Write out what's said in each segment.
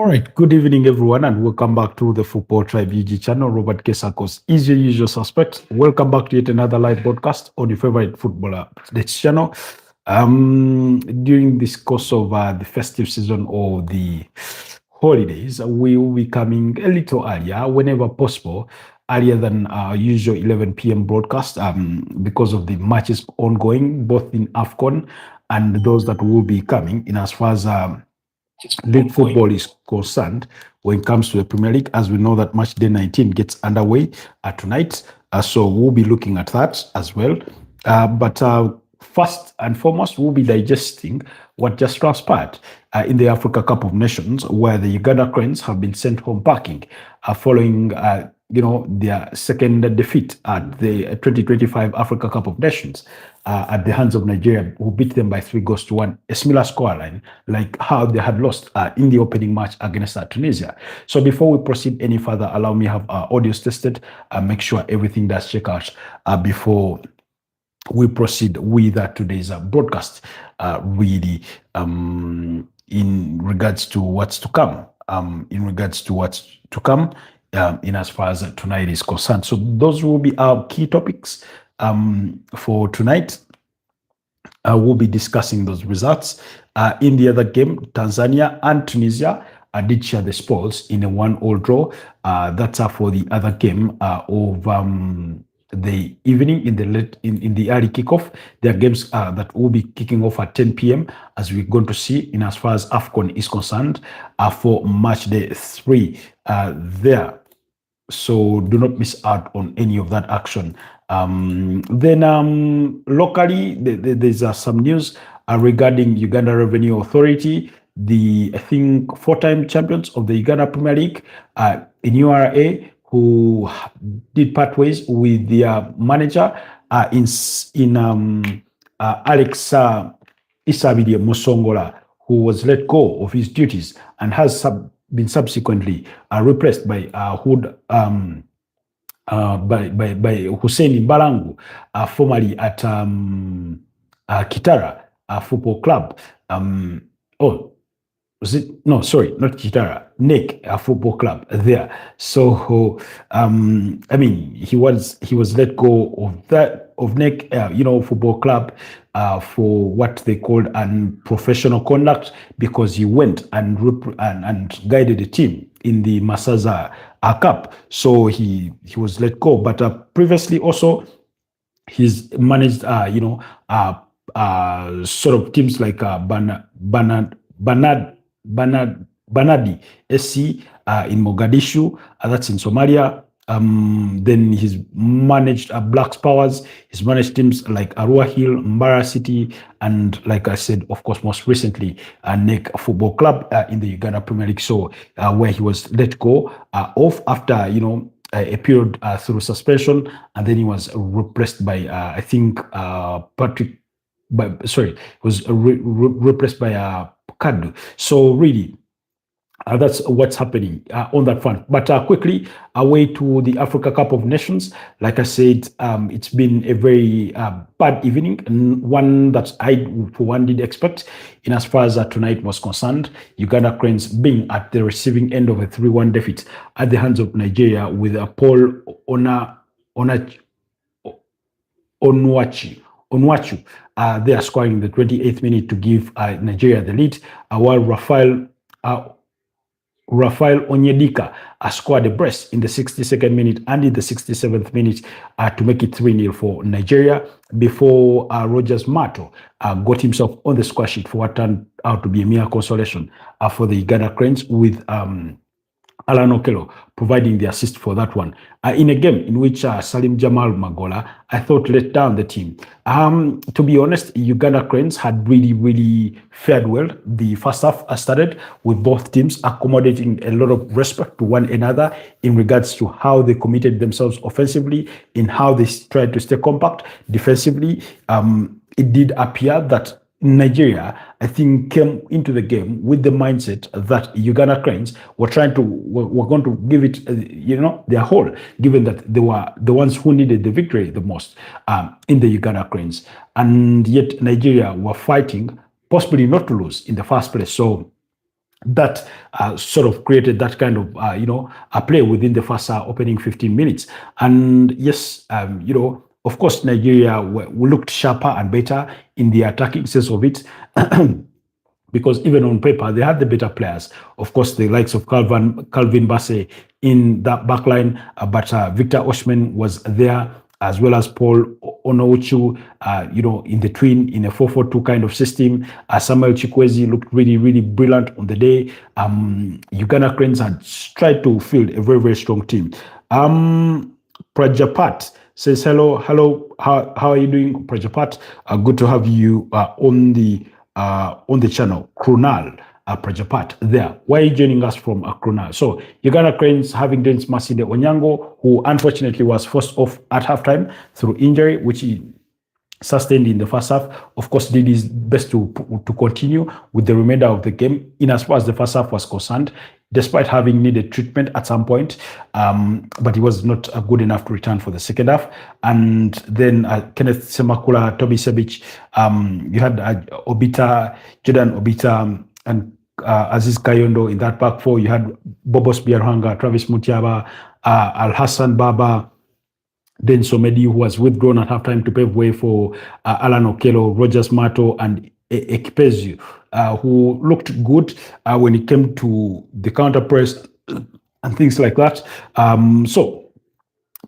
All right, good evening, everyone, and welcome back to the Football Tribe UG channel. Robert Kesakos is your usual suspect. Welcome back to yet another live broadcast on your favorite footballer updates channel. During this course of the festive season or the holidays, we will be coming a little earlier, whenever possible, earlier than our usual 11 p.m. broadcast, because of the matches ongoing, both in AFCON and those that will be coming in as far as league football is concerned. When it comes to the Premier League, as we know that match day 19 gets underway tonight, so we'll be looking at that as well. But first and foremost, we'll be digesting what just transpired in the Africa Cup of Nations, where the Uganda Cranes have been sent home packing following their second defeat at the 2025 Africa Cup of Nations at the hands of Nigeria, who beat them by 3-1, a similar scoreline like how they had lost in the opening match against Tunisia. So before we proceed any further, allow me to have our audios tested and make sure everything does check out before we proceed with today's broadcast, really in regards to what's to come, in as far as tonight is concerned. So those will be our key topics for tonight. We'll be discussing those results. In the other game, Tanzania and Tunisia did share the spoils in a 1-1 draw. That's for the other game of the evening in the early kickoff. There are games that will be kicking off at 10 p.m. as we're going to see in as far as AFCON is concerned for match day 3 there. So do not miss out on any of that action. Then locally, there's some news regarding Uganda Revenue Authority, the I think 4-time champions of the Uganda Premier League in URA, who did part ways with their manager Alex Isabidi Musongola, who was let go of his duties and has been subsequently replaced by Hussein Balangu, formerly at Kitara Football Club. Was it? No, sorry, not Kitara, NEC Football Club there. So, he was let go of NEC, Football Club, for what they called unprofessional conduct, because he went and guided the team in the Masaza Cup. So he was let go. But previously also, he's managed, sort of teams like Banadi SC in Mogadishu, that's in Somalia. Then he's managed Blacks Powers. He's managed teams like Arua Hill, Mbara City, and like I said, of course, most recently, NEC Football Club in the Uganda Premier League. So where he was let go off after a period through suspension, and then he was replaced by replaced by Kadu. So really, that's what's happening on that front. But quickly, away to the Africa Cup of Nations. Like I said, it's been a very bad evening, and one that I, for one, did expect in as far as tonight was concerned. Uganda Cranes being at the receiving end of a 3-1 defeat at the hands of Nigeria, with Paul Onwachu they are scoring in the 28th minute to give Nigeria the lead, while Rafael Onyedika scored a brace in the 62nd minute and in the 67th minute to make it 3-0 for Nigeria, before Rogers Mato got himself on the score sheet for what turned out to be a mere consolation for the Uganda Cranes, with Alan Okello providing the assist for that one. In a game in which Salim Jamal Magola, I thought, let down the team. To be honest, Uganda Cranes had really fared well. The first half started with both teams accommodating a lot of respect to one another in regards to how they committed themselves offensively, in how they tried to stay compact defensively. It did appear that Nigeria, I think, came into the game with the mindset that Uganda Cranes were going to give it, their whole, given that they were the ones who needed the victory the most in the Uganda Cranes. And yet Nigeria were fighting, possibly not to lose in the first place. So that sort of created that kind of a play within the first opening 15 minutes. And yes, of course, Nigeria looked sharper and better in the attacking sense of it. Because even on paper, they had the better players. Of course, the likes of Calvin Bassey in that backline, but Victor Osimhen was there, as well as Paul Onochu, in the twin, in a 4-4-2 kind of system. Samuel Chikwezi looked really, really brilliant on the day. Uganda Cranes had tried to field a very, very strong team. Prajapat says, hello, how are you doing, Prajapat? Good to have you on the channel. Krunal Prajapat there. Why are you joining us from Krunal? So Uganda Cranes having Dennis Masinde Onyango, who unfortunately was forced off at halftime through injury, which he sustained in the first half. Of course, did his best to continue with the remainder of the game in as far as the first half was concerned, despite having needed treatment at some point, but he was not good enough to return for the second half. And then Kenneth Semakula, Toby Sebic, you had Jordan Obita, and Aziz Kayondo in that back four. You had Bobos Biarhanga, Travis Mutiaba, Al Hassan Baba, then Somedi, who was withdrawn at halftime to pave way for Alan Okello, Rogers Mato, and Ekipezu, who looked good when it came to the counter press and things like that.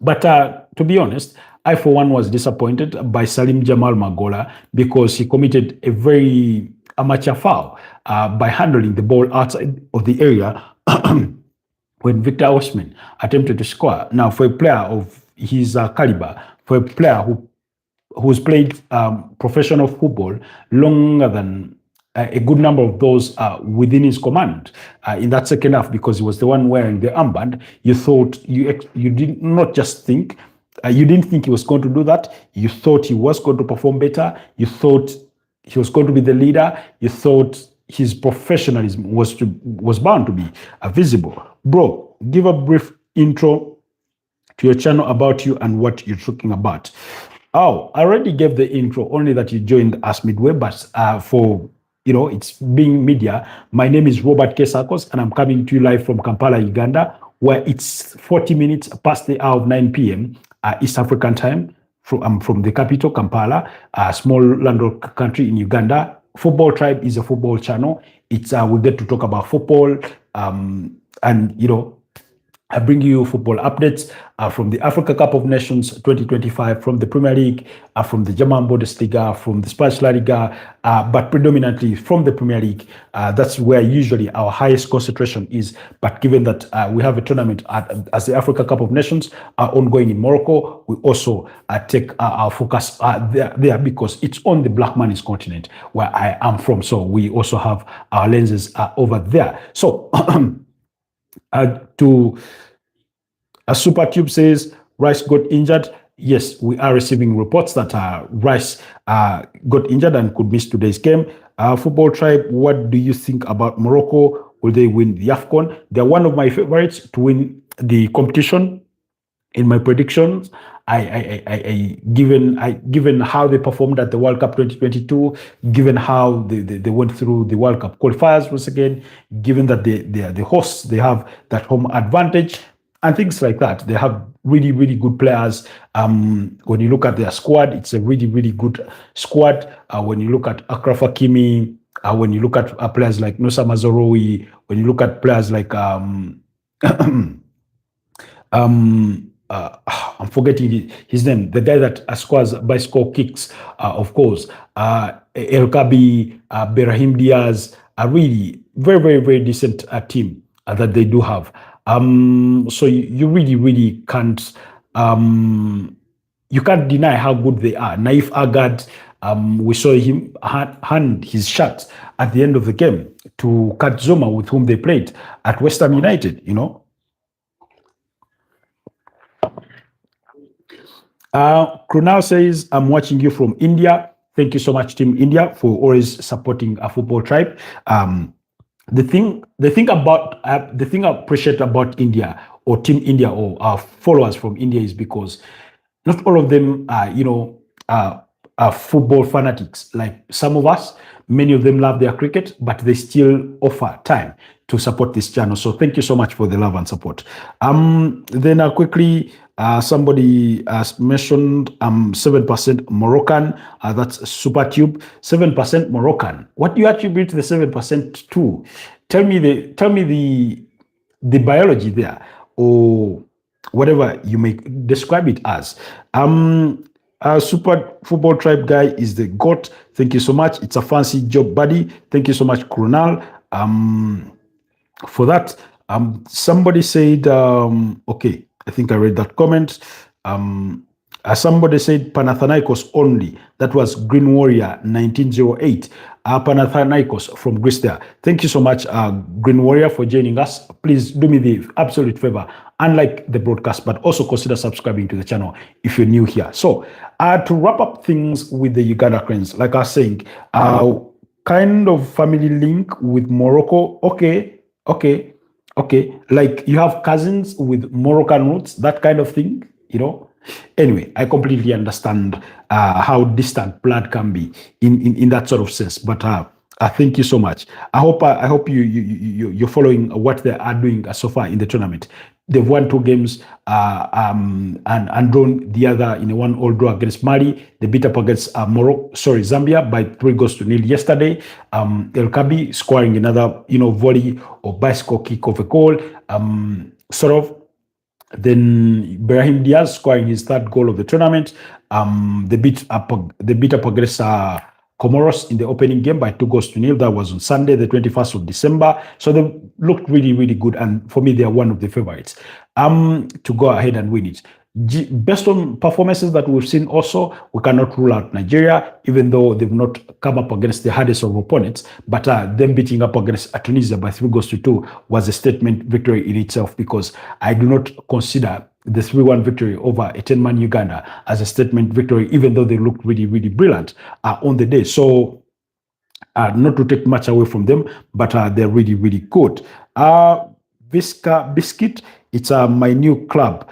But to be honest, I for one was disappointed by Salim Jamal Magola because he committed a very amateur foul by handling the ball outside of the area when Victor Osimhen attempted to score. Now, for a player of his caliber, for a player who's played professional football longer than a good number of those within his command in that second half, because he was the one wearing the armband, you thought you did not just think, you didn't think he was going to do that. You thought he was going to perform better. You thought he was going to be the leader. You thought his professionalism was bound to be visible. Bro, give a brief intro to your channel about you and what you're talking about. Oh, I already gave the intro, only that you joined us midway, but for it's being media. My name is Robert Kesakos, and I'm coming to you live from Kampala, Uganda, where it's 40 minutes past the hour of 9 p.m. East African time. From the capital, Kampala, a small landlocked country in Uganda. Football Tribe is a football channel. It's we get to talk about football, and I bring you football updates from the Africa Cup of Nations 2025, from the Premier League, from the German Bundesliga, from the Spanish La Liga, but predominantly from the Premier League. That's where usually our highest concentration is. But given that we have a tournament as the Africa Cup of Nations ongoing in Morocco, we also take our focus there because it's on the Black Man's continent where I am from. So we also have our lenses over there. So Supertube says Rice got injured. Yes, we are receiving reports that Rice got injured and could miss today's game. Football Tribe, what do you think about Morocco? Will they win the AFCON? They're one of my favorites to win the competition. In my predictions, given how they performed at the World Cup 2022, given how they went through the World Cup qualifiers once again, given that they are the hosts, they have that home advantage and things like that. They have really, really good players. When you look at their squad, it's a really, really good squad. When you look at Akraf Hakimi, when you look at players like Nusa Mazorowi, when you look at players like I'm forgetting his name, the guy that scores bicycle kicks, of course, El Kabi, Berahim Diaz, a really very, very, very decent team that they do have. So you really, really can't, you can't deny how good they are. Naif Agad, we saw him hand his shot at the end of the game to Kat Zoma, with whom they played at West Ham United, Krunal says, I'm watching you from India. Thank you so much, Team India, for always supporting a Football Tribe. The thing I appreciate about India or Team India or our followers from India is because not all of them, football fanatics like some of us. Many of them love their cricket, but they still offer time to support this channel. So thank you so much for the love and support. Then quickly, somebody mentioned 7% Moroccan. That's SuperTube. 7% Moroccan. What do you attribute the 7% to? Tell me the biology there, or whatever you may describe it as. Super Football Tribe guy is the GOAT. Thank you so much. It's a fancy job, buddy. Thank you so much, Krunal. For that, somebody said, okay, I think I read that comment. Somebody said Panathinaikos only. That was Green Warrior 1908. Panathinaikos from Greece there. Thank you so much, Green Warrior, for joining us. Please do me the absolute favor, unlike the broadcast, but also consider subscribing to the channel if you're new here. So to wrap up things with the Uganda Cranes, like I was saying, kind of family link with Morocco. Okay. Like you have cousins with Moroccan roots, that kind of thing, you know. Anyway, I completely understand how distant blood can be in that sort of sense. But thank you so much. I hope you're following what they are doing so far in the tournament. They've won 2 games and drawn the other in a 1-1 draw against Mali. They beat up against Zambia by 3-0 yesterday. El Kabi scoring another volley or bicycle kick of a goal. Then Brahim Diaz scoring his 3rd goal of the tournament. They beat up against Comoros in the opening game by 2-0. That was on Sunday, the 21st of December. So they looked really, really good. And for me, they are one of the favorites to go ahead and win it. Based on performances that we've seen also, we cannot rule out Nigeria, even though they've not come up against the hardest of opponents. But them beating up against Tunisia by 3-2 was a statement victory in itself, because I do not consider the 3-1 victory over a 10-man Uganda as a statement victory, even though they looked really, really brilliant on the day. So not to take much away from them, but they're really, really good. Visca Biscuit, it's my new club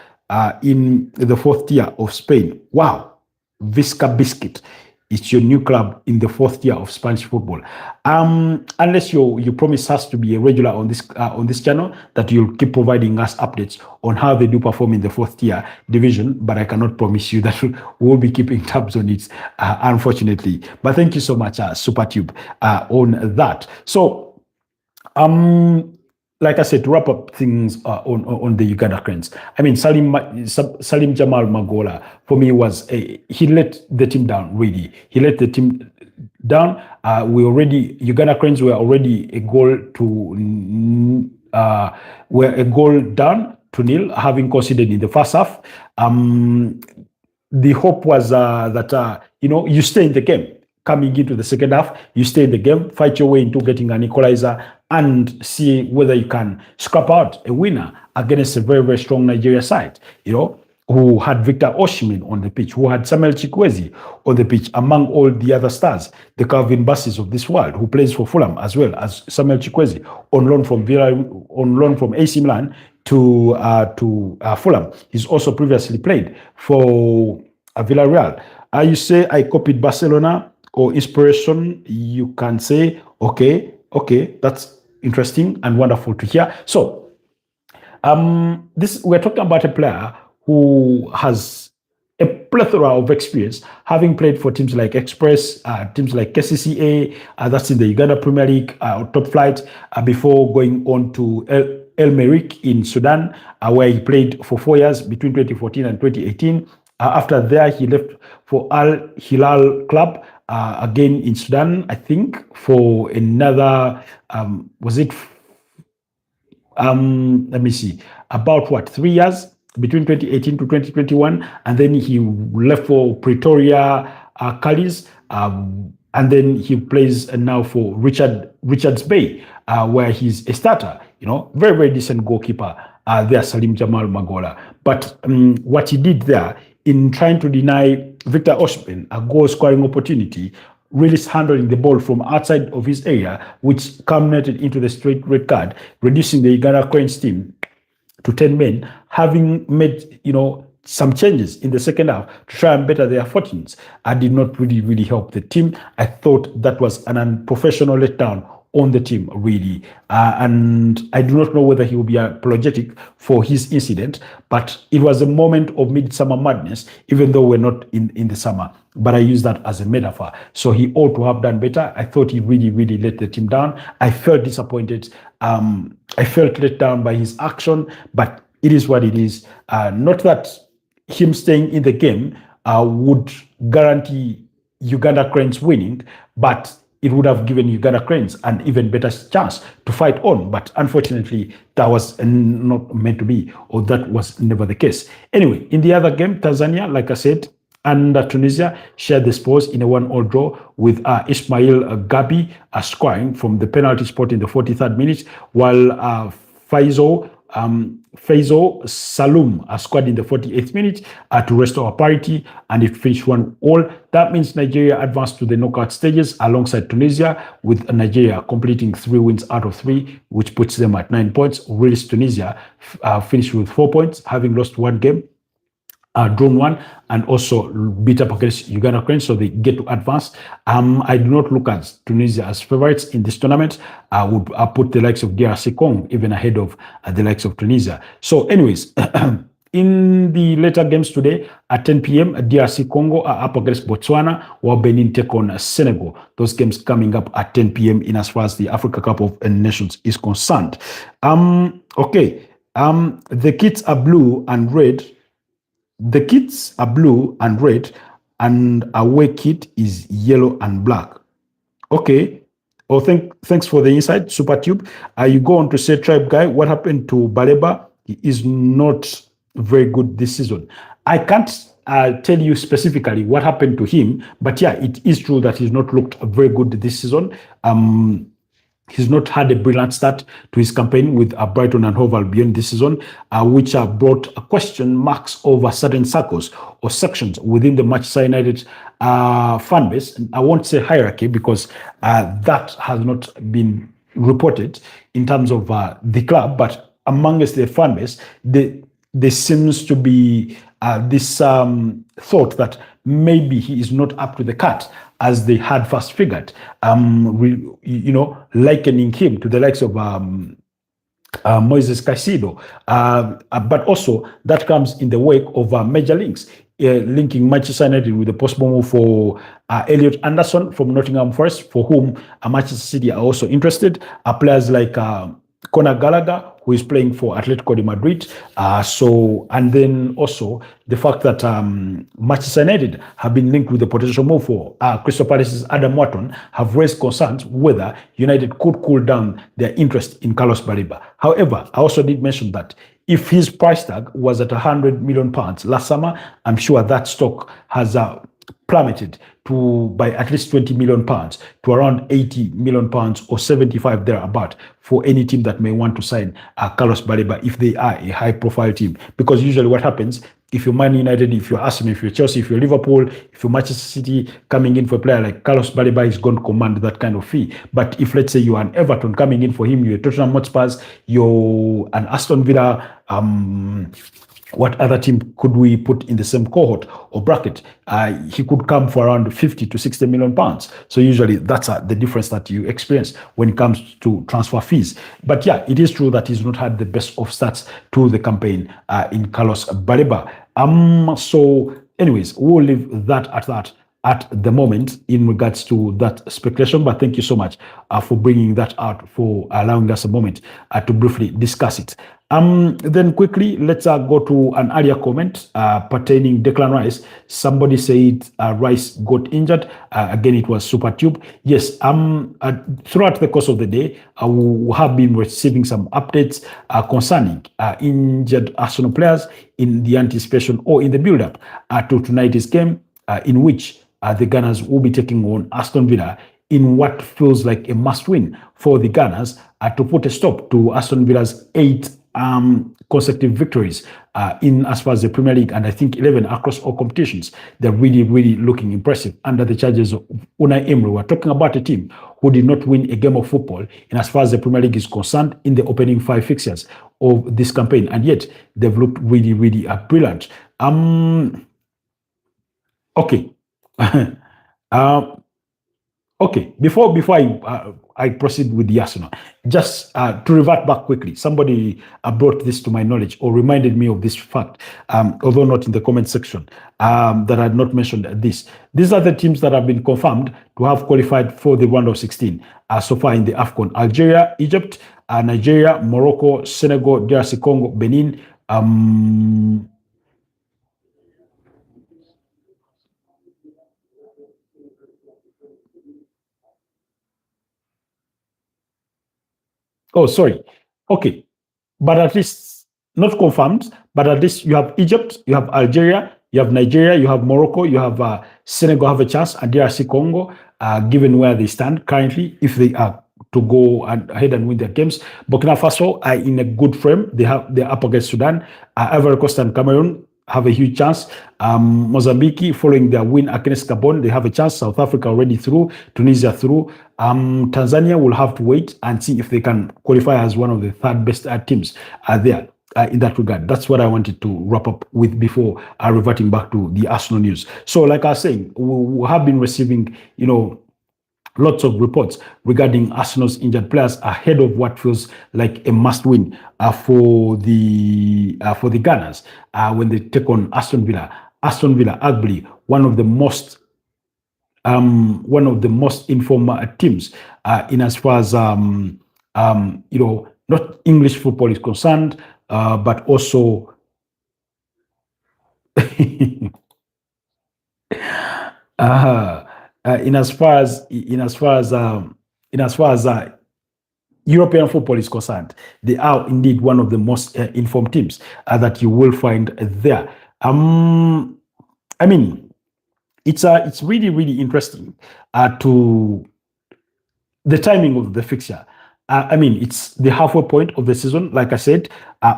in the 4th tier of Spain. Wow, Visca Biscuit. It's your new club in the 4th tier of Spanish football. Unless you promise us to be a regular on this channel, that you'll keep providing us updates on how they do perform in the 4th tier division. But I cannot promise you that we'll be keeping tabs on it, unfortunately. But thank you so much, SuperTube, on that. So, like I said, to wrap up things on the Uganda Cranes, I mean, Salim Jamal Magola, for me, he let the team down, really. He let the team down. Uganda Cranes were already a goal down to nil, having conceded in the first half. The hope was that, you stay in the game. Coming into the second half, you stay in the game, fight your way into getting an equalizer, and see whether you can scrap out a winner against a very, very strong Nigeria side, who had Victor Osimhen on the pitch, who had Samuel Chukwueze on the pitch, among all the other stars, the Calvin Bassis of this world, who plays for Fulham, as well as Samuel Chukwueze, on loan from AC Milan to Fulham. He's also previously played for Villarreal. You say I copied Barcelona or inspiration, you can say, okay, that's interesting and wonderful to hear. So, we're talking about a player who has a plethora of experience, having played for teams like Express, teams like KCCA, that's in the Uganda Premier League, top flight, before going on to El Merreikh in Sudan, where he played for 4 years between 2014 and 2018. After that, he left for Al Hilal Club, again in Sudan, I think, for another, let me see, about 3 years, between 2018 to 2021. And then he left for Pretoria Callies, and then he plays now for Richards Bay, where he's a starter, very, very decent goalkeeper there, Salim Jamal Magola. But what he did there, in trying to deny Victor Osimhen a goal-scoring opportunity, really handling the ball from outside of his area, which culminated into the straight red card, reducing the Uganda Cranes team to 10 men, having made, some changes in the second half to try and better their fortunes. I did not really help the team. I thought that was an unprofessional letdown on the team, really. And I do not know whether he will be apologetic for his incident, but it was a moment of midsummer madness, even though we're not in the summer. But I use that as a metaphor. So he ought to have done better. I thought he really let the team down. I felt disappointed. I felt let down by his action, but it is what it is. Not that him staying in the game would guarantee Uganda Cranes winning, but it would have given Uganda Cranes an even better chance to fight on. But unfortunately, that was not meant to be, or that was never the case. Anyway, in the other game, Tanzania, like I said, and Tunisia shared the spoils in a 1-1 draw with Ismail Gabi scoring from the penalty spot in the 43rd minute, while Faisal Salum scored in the 48th minute to restore parity, and it finished 1-1. That means Nigeria advanced to the knockout stages alongside Tunisia, with Nigeria completing 3 wins out of 3, which puts them at 9 points. Whereas Tunisia finished with 4 points, having lost 1 game, drawn 1, and also beat up against Uganda Cranes, so they get to advance. I do not look at Tunisia as favorites in this tournament. I would put the likes of DRC Congo even ahead of the likes of Tunisia. So anyways, in the later games today at 10 p.m., DRC Congo are up against Botswana, while Benin take on Senegal. Those games coming up at 10 p.m. in as far as the Africa Cup of Nations is concerned. Okay, the kits are blue and red. The kits are blue and red, and away kit is yellow and black. Okay. Oh, thanks for the insight, SuperTube. You go on to say, Tribe Guy, what happened to Baleba? He is not very good this season. I can't tell you specifically what happened to him, but yeah, it is true that he's not looked very good this season. He's not had a brilliant start to his campaign with Brighton and Hove Albion this season, which have brought question marks over certain circles or sections within the Manchester United fan base. And I won't say hierarchy, because that has not been reported in terms of the club, but amongst the fan base, there seems to be this thought that maybe he is not up to the cut, as they had first figured, likening him to the likes of Moises Caicedo. But also, that comes in the wake of major links, linking Manchester United with the possible move for Elliot Anderson from Nottingham Forest, for whom Manchester City are also interested. Players like Conor Gallagher, who is playing for Atletico de Madrid. And then also the fact that Manchester United have been linked with the potential move for Crystal Palace's Adam Wharton, have raised concerns whether United could cool down their interest in Carlos Baleba. However, I also did mention that if his price tag was at £100 million last summer, I'm sure that stock has plummeted by at least £20 million to around £80 million or 75 thereabout for any team that may want to sign Carlos Baleba if they are a high-profile team. Because usually what happens, if you're Man United, if you're Arsenal, if you're Chelsea, if you're Liverpool, if you're Manchester City, coming in for a player like Carlos Baleba is going to command that kind of fee. But if, let's say, you're an Everton coming in for him, you're Tottenham Hotspurs, you're an Aston Villa, what other team could we put in the same cohort or bracket? He could come for around 50 to 60 million pounds. So usually that's the difference that you experience when it comes to transfer fees. But yeah, it is true that he's not had the best of stats to the campaign in Carlos Baleba. So anyways, we'll leave that at the moment in regards to that speculation. But thank you so much for bringing that out, for allowing us a moment to briefly discuss it. Then quickly, let's go to an earlier comment pertaining Declan Rice. Somebody said Rice got injured. Again, it was SuperTube. Yes, throughout the course of the day, we have been receiving some updates concerning injured Arsenal players in the anticipation or in the build-up to tonight's game, in which the Gunners will be taking on Aston Villa in what feels like a must-win for the Gunners to put a stop to Aston Villa's 8 consecutive victories in as far as the Premier League, and I think 11 across all competitions. They're really looking impressive under the charges of Unai Emery. We're talking about a team who did not win a game of football in as far as the Premier League is concerned in the opening 5 fixtures of this campaign, and yet they've looked really brilliant. Okay. uh, Okay, before I proceed with the Arsenal, just to revert back quickly, somebody brought this to my knowledge or reminded me of this fact, although not in the comment section, that I had not mentioned this. These are the teams that have been confirmed to have qualified for the round of 16 so far in the AFCON: Algeria, Egypt, Nigeria, Morocco, Senegal, DRC Congo, Benin. Oh, sorry. Okay, but at least not confirmed, but at least you have Egypt, you have Algeria, you have Nigeria, you have Morocco, you have Senegal have a chance, and DRC Congo, given where they stand currently, if they are to go ahead and win their games. Burkina Faso are in a good frame. They're up against Sudan. Ivory Coast and Cameroon have a huge chance. Mozambique, following their win against Gabon, they have a chance. South Africa already through. Tunisia through. Tanzania will have to wait and see if they can qualify as one of the third best teams there. In that regard, that's what I wanted to wrap up with before reverting back to the Arsenal news. So, like I was saying, we have been receiving, lots of reports regarding Arsenal's injured players ahead of what feels like a must-win for the Gunners when they take on Aston Villa. Aston Villa, arguably one of the most informed teams in as far as not English football is concerned, but also in as far as European football is concerned, they are indeed one of the most informed teams that you will find there. I mean, it's really, really interesting to the timing of the fixture. It's the halfway point of the season. Like I said,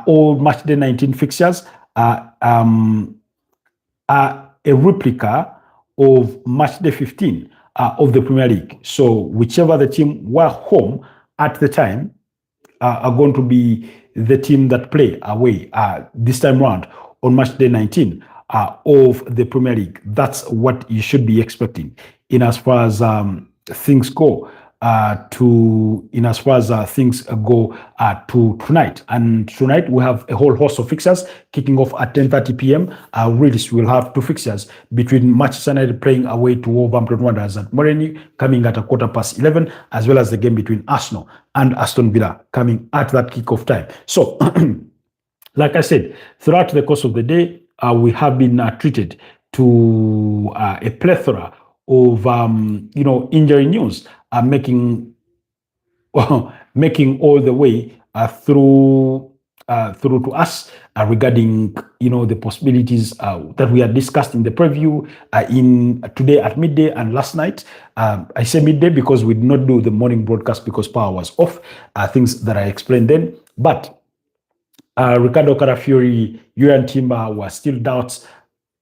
all match day 19 fixtures are a replica of match day 15 of the Premier League. So whichever the team were home at the time are going to be the team that play away this time round on match day 19 of the Premier League. That's what you should be expecting in as far as things go. To tonight. And tonight we have a whole host of fixtures kicking off at 10:30 p.m. Really, we'll have two fixtures between Manchester United playing away to Wolverhampton Wanderers at Moreni, coming at 11:15, as well as the game between Arsenal and Aston Villa coming at that kickoff time. So, like I said, throughout the course of the day, we have been treated to a plethora of injury news, making all the way through to us regarding the possibilities that we had discussed in the preview in today at midday and last night. I say midday because we did not do the morning broadcast because power was off. Things that I explained then, but Ricardo Carafiori, Julian Timber were still doubts,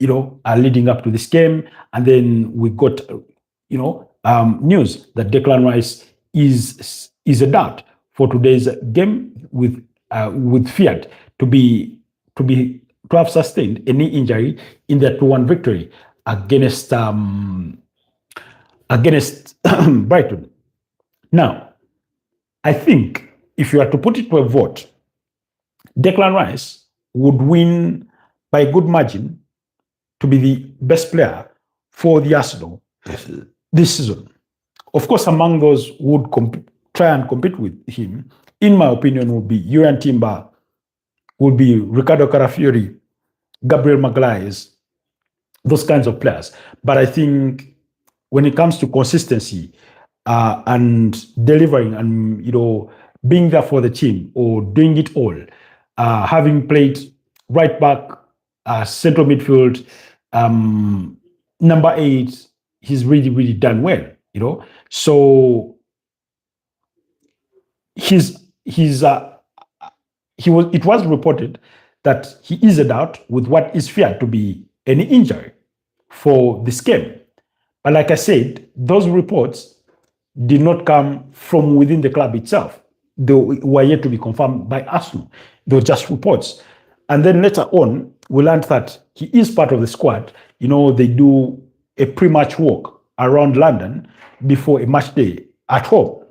leading up to this game, and then we got news that Declan Rice is a doubt for today's game with Fiat to have sustained a knee injury in their 2-1 victory against Brighton. Now, I think if you are to put it to a vote, Declan Rice would win by a good margin to be the best player for the Arsenal this season. Of course, among those who would try and compete with him, in my opinion, would be Julian Timber, would be Ricardo Carafiori, Gabriel Magalhaes, those kinds of players. But I think when it comes to consistency and delivering and being there for the team or doing it all, having played right back, central midfield, number 8, he's really, really done well, So it was reported that he is a doubt with what is feared to be any injury for this game. But like I said, those reports did not come from within the club itself. They were yet to be confirmed by Arsenal. They were just reports. And then later on, we learned that he is part of the squad. They do a pre-match walk around London before a match day at home.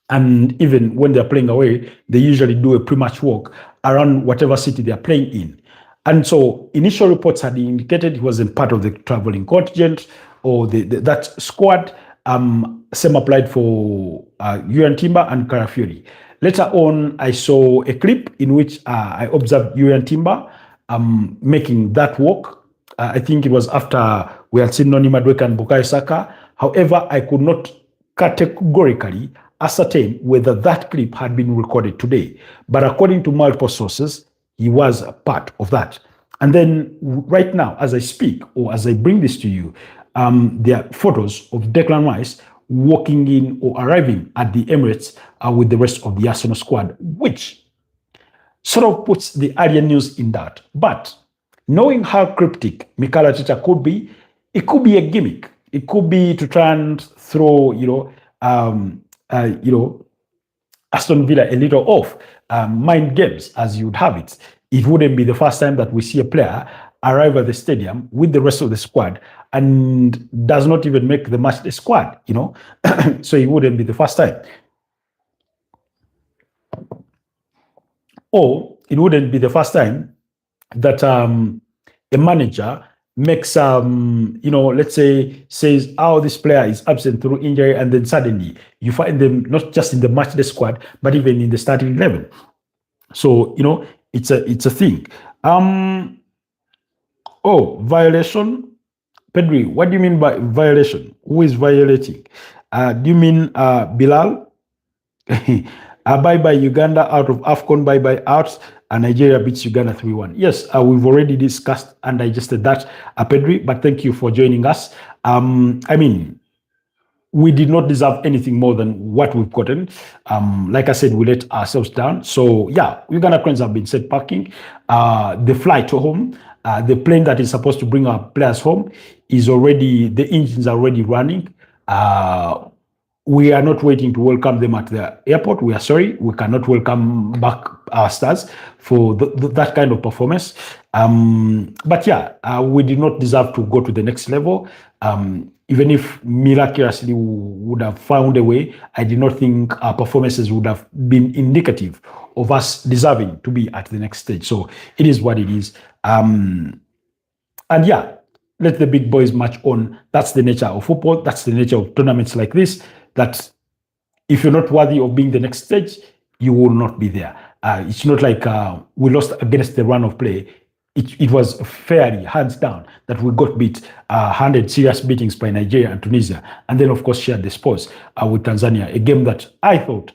And even when they're playing away, they usually do a pre-match walk around whatever city they're playing in. And so initial reports had indicated he wasn't part of the traveling contingent or that squad. Same applied for Urian Timber and Karafury. Later on, I saw a clip in which I observed Urian Timber making that walk. I think it was after we had seen Noni Madueke and Bukayo Saka. However, I could not categorically ascertain whether that clip had been recorded today. But according to multiple sources, he was a part of that. And then right now, as I speak, or as I bring this to you, there are photos of Declan Rice walking in or arriving at the Emirates with the rest of the Arsenal squad, which sort of puts the earlier news in doubt. But knowing how cryptic Mikel Arteta could be, it could be a gimmick. It could be to try and throw, Aston Villa a little off, mind games as you'd have it. It wouldn't be the first time that we see a player arrive at the stadium with the rest of the squad and does not even make the match day squad, so it wouldn't be the first time. Or it wouldn't be the first time that a manager makes, let's say, says, oh, this player is absent through injury, and then suddenly you find them not just in the match day squad, but even in the starting 11. So, it's a thing. Violation. Pedri, what do you mean by violation? Who is violating? Do you mean Bilal? Bye-bye Uganda out of AFCON, bye-bye out. Nigeria beats Uganda 3-1. Yes, we've already discussed and digested that, Pedri, but thank you for joining us. We did not deserve anything more than what we've gotten. Like I said, we let ourselves down. So, yeah, Uganda Cranes have been set packing. The flight home, the plane that is supposed to bring our players home the engines are already running. We are not waiting to welcome them at the airport. We are sorry. We cannot welcome back our stars for that kind of performance. But yeah, we did not deserve to go to the next level. Even if miraculously we would have found a way, I did not think our performances would have been indicative of us deserving to be at the next stage. So it is what it is. And yeah, let the big boys march on. That's the nature of football. That's the nature of tournaments like this, that if you're not worthy of being the next stage, you will not be there. It's not like we lost against the run of play. It was fairly, hands down, that we got beat, 100 serious beatings by Nigeria and Tunisia, and then, of course, shared the spoils with Tanzania, a game that I thought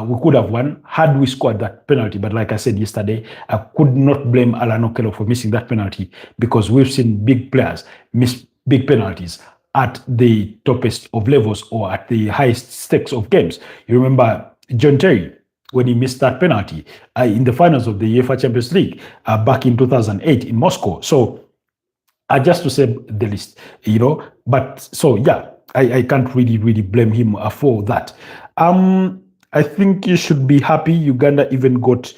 we could have won had we scored that penalty. But like I said yesterday, I could not blame Alan Okello for missing that penalty, because we've seen big players miss big penalties at the toppest of levels or at the highest stakes of games. You remember John Terry, when he missed that penalty in the finals of the UEFA Champions League back in 2008 in Moscow. So just to say the least, but so yeah, I can't really blame him for that. I think you should be happy Uganda even got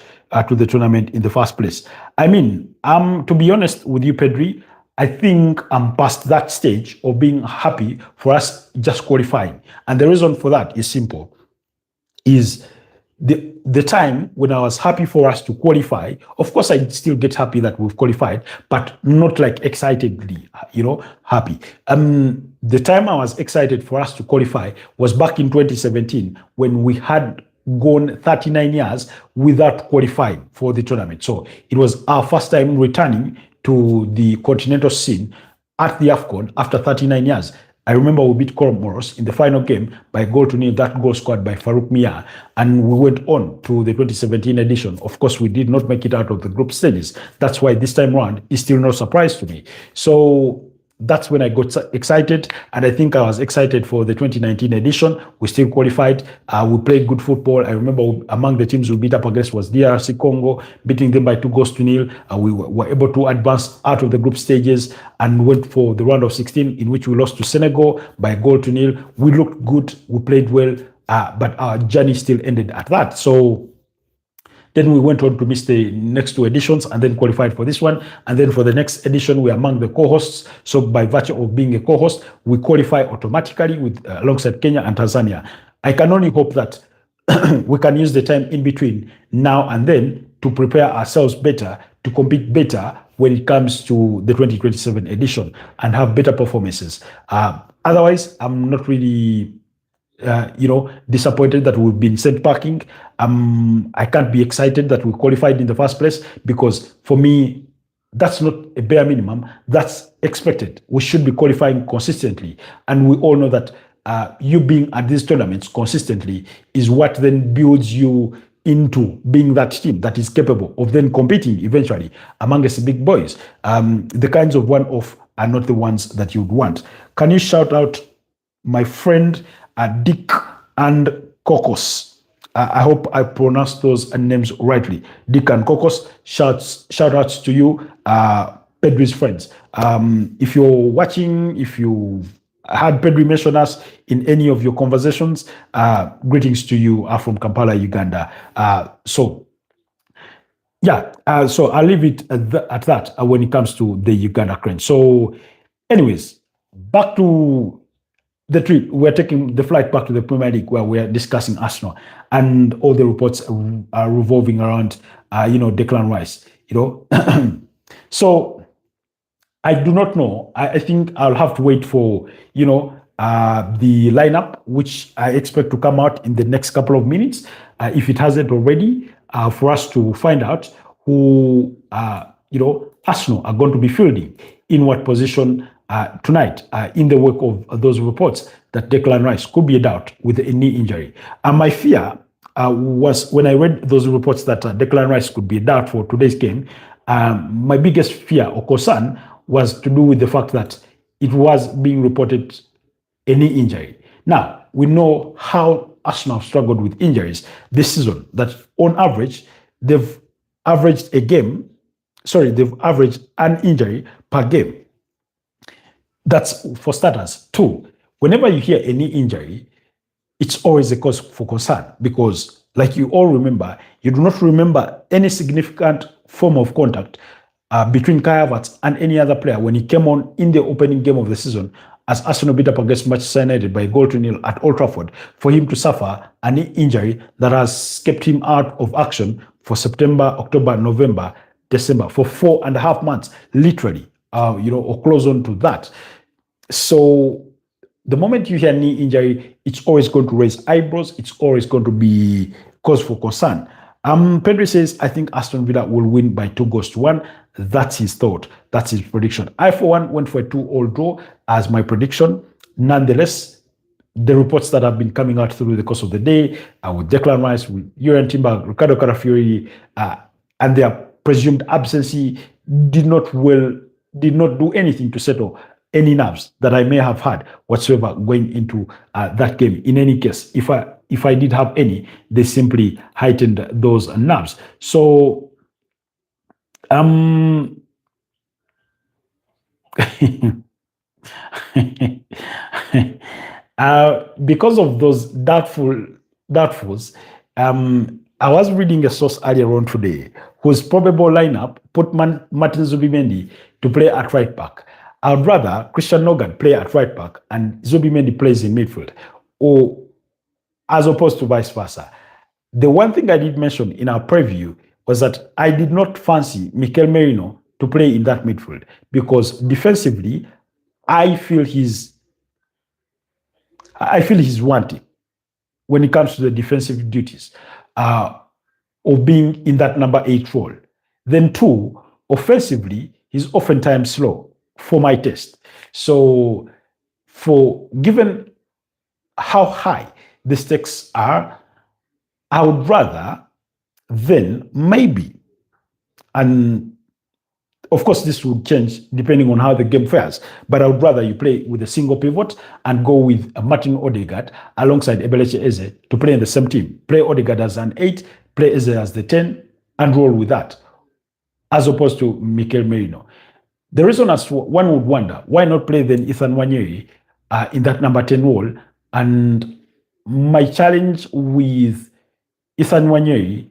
to the tournament in the first place. To be honest with you, Pedri, I think I'm past that stage of being happy for us just qualifying. And the reason for that is simple, is the time when I was happy for us to qualify. Of course, I still get happy that we've qualified, but not like excitedly, happy. The time I was excited for us to qualify was back in 2017, when we had gone 39 years without qualifying for the tournament. So it was our first time returning to the continental scene at the AFCON after 39 years. I remember we beat Comoros in the final game by 1-0, that goal scored by Farouk Mia, and we went on to the 2017 edition. Of course, we did not make it out of the group stages. That's why this time around is still no surprise to me. So that's when I got excited, and I think I was excited for the 2019 edition. We still qualified. We played good football. I remember among the teams we beat up against was DRC Congo, beating them by 2-0. We were able to advance out of the group stages and went for the round of 16, in which we lost to Senegal by 0-0. We looked good. We played well, but our journey still ended at that. So Then we went on to miss the next two editions and then qualified for this one. And then for the next edition, we're among the co-hosts. So by virtue of being a co-host, we qualify automatically with alongside Kenya and Tanzania. I can only hope that we can use the time in between now and then to prepare ourselves better, to compete better when it comes to the 2027 edition and have better performances. Otherwise, I'm not really disappointed that we've been sent packing. I can't be excited that we qualified in the first place, because for me, that's not a bare minimum. That's expected. We should be qualifying consistently. And we all know that you being at these tournaments consistently is what then builds you into being that team that is capable of then competing eventually amongst the big boys. The kinds of one-off are not the ones that you'd want. Can you shout out my friend Dick and Kokos? I hope I pronounced those names rightly. Dick and Kokos, shout outs to you, Pedri's friends. If you're watching, if you had Pedri mention us in any of your conversations, greetings to you from Kampala, Uganda. So I'll leave it at that when it comes to the Uganda crane. So anyways, back to the trip. We're taking the flight back to the Premier League, where we're discussing Arsenal, and all the reports are revolving around, Declan Rice, So I do not know. I think I'll have to wait for, the lineup, which I expect to come out in the next couple of minutes, if it hasn't already, for us to find out who, Arsenal are going to be fielding in what position tonight, in the wake of those reports that Declan Rice could be a doubt with a knee injury. And my fear was, when I read those reports that Declan Rice could be a doubt for today's game, my biggest fear or concern was to do with the fact that it was being reported a knee injury. Now, we know how Arsenal have struggled with injuries this season, that on average, they've averaged an injury per game. That's for starters. Two, whenever you hear a knee injury, it's always a cause for concern, because, like you all remember, you do not remember any significant form of contact between Kai Havertz and any other player when he came on in the opening game of the season, as Arsenal beat up against Manchester United by 1-0 at Old Trafford, for him to suffer a knee injury that has kept him out of action for September, October, November, December, for 4.5 months, literally, or close on to that. So the moment you hear knee injury, it's always going to raise eyebrows. It's always going to be cause for concern. Pedri says, I think Aston Villa will win by 2-1. That's his thought. That's his prediction. I, for one, went for a 2-2 draw as my prediction. Nonetheless, the reports that have been coming out through the course of the day, with Declan Rice, with Jurgen Timber, Ricardo Carafiori, and their presumed absence, did not do anything to settle any nerves that I may have had whatsoever going into that game. In any case, if I did have any, they simply heightened those nerves. So, because of those doubtfuls, I was reading a source earlier on today whose probable lineup put Martin Zubimendi to play at right back. I would rather Christian Nogan play at right back and Zubimendi plays in midfield, or as opposed to vice versa. The one thing I did mention in our preview was that I did not fancy Mikel Merino to play in that midfield, because defensively, I feel he's wanting when it comes to the defensive duties of being in that number 8 role. Then two, offensively, he's oftentimes slow for my taste. So, given how high the stakes are, I would rather then maybe, and of course this would change depending on how the game fares, but I would rather you play with a single pivot and go with Martin Odegaard alongside Ebelechi Eze to play in the same team. Play Odegaard as an 8, play Eze as the 10, and roll with that, as opposed to Mikel Merino. The reason, as one would wonder, why not play then Ethan Nwaneri in that number 10 role? And my challenge with Ethan Nwaneri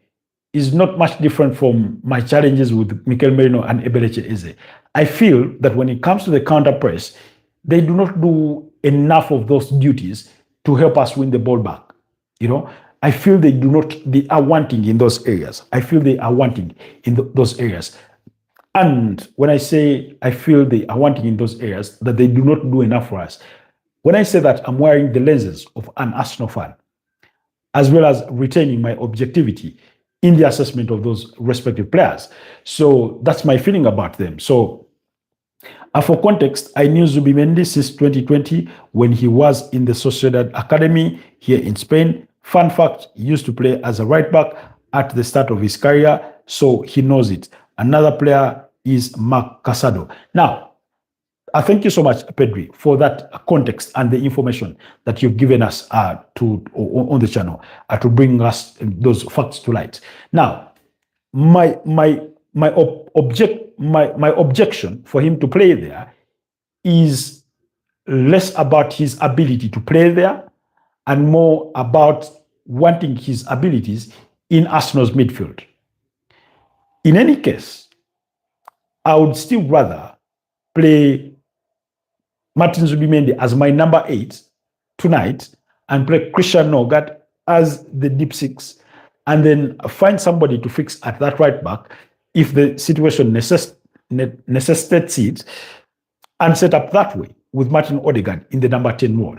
is not much different from my challenges with Mikel Merino and Ebeleche Eze. I feel that when it comes to the counter press, they do not do enough of those duties to help us win the ball back. I feel they are wanting in those areas. I feel they are wanting in those areas. And when I say I feel they are wanting in those areas, that they do not do enough for us, when I say that, I'm wearing the lenses of an Arsenal fan, as well as retaining my objectivity in the assessment of those respective players. So that's my feeling about them. So for context, I knew Zubimendi since 2020 when he was in the Sociedad Academy here in Spain. Fun fact, he used to play as a right back at the start of his career, so he knows it. Another player is Mark Casado. Now, I thank you so much, Pedri, for that context and the information that you've given us on the channel to bring us those facts to light. Now, my objection for him to play there is less about his ability to play there and more about wanting his abilities in Arsenal's midfield. In any case, I would still rather play Martin Zubimendi as my number 8 tonight and play Christian Norgard as the deep 6, and then find somebody to fix at that right back if the situation necessitates it, and set up that way with Martin Odegaard in the number 10 role.